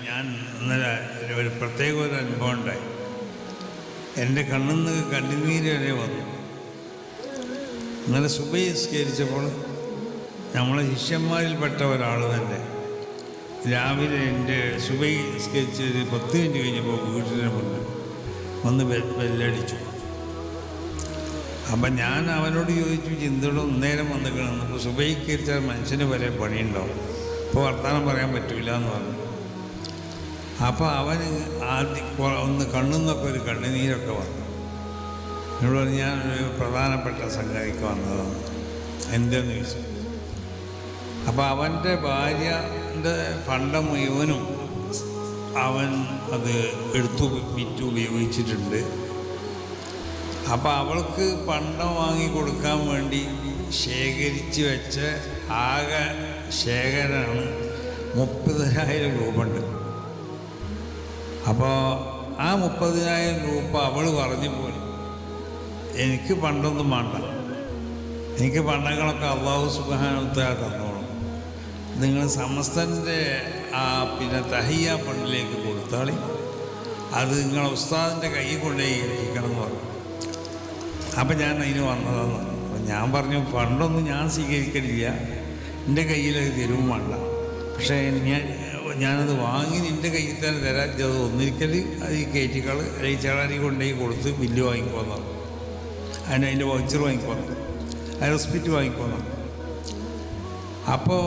ഞാൻ ഇന്നലെ ഒരു പ്രത്യേക ഒരു അനുഭവം ഉണ്ടായി. എൻ്റെ കണ്ണിന്ന് കണ്ണുനീര് വരെ വന്നു. ഇന്നലെ സുബഹി നിസ്കരിച്ചപ്പോൾ നമ്മളെ ശിഷ്യന്മാരിൽപ്പെട്ട ഒരാൾ തന്നെ രാവിലെ എൻ്റെ സുബഹി നിസ്കരിച്ച് ഒരു 10 മിനിറ്റ് കഴിഞ്ഞപ്പോൾ വീട്ടിന് മുന്നിൽ വന്ന് ബെല്ലടിച്ചു. അപ്പം ഞാൻ അവനോട് ചോദിച്ചു, ചിന്തകളും നേരം വന്നിക്കണം, അപ്പോൾ സുബഹിക്കരിച്ചാൽ മനുഷ്യന് വരെ പണിയുണ്ടാവും, ഇപ്പോൾ വർത്തമാനം പറയാൻ പറ്റില്ല എന്ന് പറഞ്ഞു. അപ്പോൾ അവന് ആദ്യം ഒന്ന് കണ്ണുന്നൊക്കെ ഒരു കണ്ണുനീരൊക്കെ വന്നു. എന്നോട് പറഞ്ഞു, ഞാനൊരു പ്രധാനപ്പെട്ട സംഗതിക്ക് വന്നതാണ്, എന്തെന്ന് ചോദിച്ചു. അപ്പോൾ അവൻ്റെ ഭാര്യൻ്റെ പണ്ടം മുഴുവനും അവൻ അത് വിറ്റ് ഉപയോഗിച്ചിട്ടുണ്ട്. അപ്പോൾ അവൾക്ക് പണ്ടം വാങ്ങി കൊടുക്കാൻ വേണ്ടി ശേഖരിച്ച് വെച്ച ആകെ ശേഖരമാണ് 30,000 രൂപ ഉണ്ട്. അപ്പോൾ ആ 30,000 രൂപ അവൾ പറഞ്ഞു പോയി, എനിക്ക് പണ്ടൊന്നും വേണ്ട, എനിക്ക് പണ്ടങ്ങളൊക്കെ അല്ലാഹു സുബ്ഹാനഹു വ തആല തന്നോളും, നിങ്ങൾ സമസ്തൻ്റെ ആ തഹിയ്യ ഫണ്ടിലേക്ക് കൊടുത്താളി, അത് നിങ്ങളെ ഉസ്താദിൻ്റെ കയ്യിൽ കൊണ്ടുപോയി ഏൽപ്പിക്കണം എന്ന് പറഞ്ഞു. അപ്പം ഞാൻ അതിന് വന്നതെന്ന് പറഞ്ഞു. അപ്പം ഞാൻ പറഞ്ഞു, ഫണ്ടൊന്നും ഞാൻ സ്വീകരിക്കലില്ല, എൻ്റെ കയ്യിലത് തരുവും വേണ്ട, പക്ഷേ ഞാനത് വാങ്ങി നിൻ്റെ കയ്യിൽ തന്നെ തരാം, അത് ഒന്നിരിക്കൽ അത് ഈ കയറ്റിക്കൾ ഈ ചേളാരി കൊണ്ടുപോയി കൊടുത്ത് ബില്ല് വാങ്ങിപ്പോന്നു, അതിൻ്റെ വൗച്ചർ വാങ്ങിപ്പോന്നു, റെസിപ്റ്റ് വാങ്ങിപ്പോന്നു. അപ്പോൾ